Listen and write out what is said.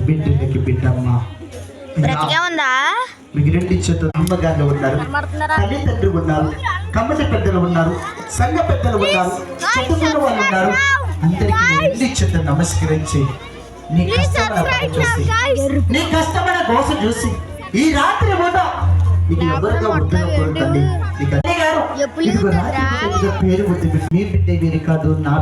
బిడ్డలకి బిడ్డమ్మ మీకు రెండు చేతులు అమ్మగారు ఉన్నారు, తల్లిదండ్రులు ఉన్నారు, కమ్మటి పెద్దలు ఉన్నారు, సంఘ పెద్దలు ఉన్నారు, చదువుకున్న వాళ్ళు ఉన్నారు. అందరికీ రెండు చేతులు నమస్కరించి నీ కష్టమైన గోస చూసి ఈ రాత్రి పూట నీకు ఎవరుగా ఉంటున్న తల్లి గారు పేరు బుద్ధి మీ బిడ్డ వీరి కాదు నా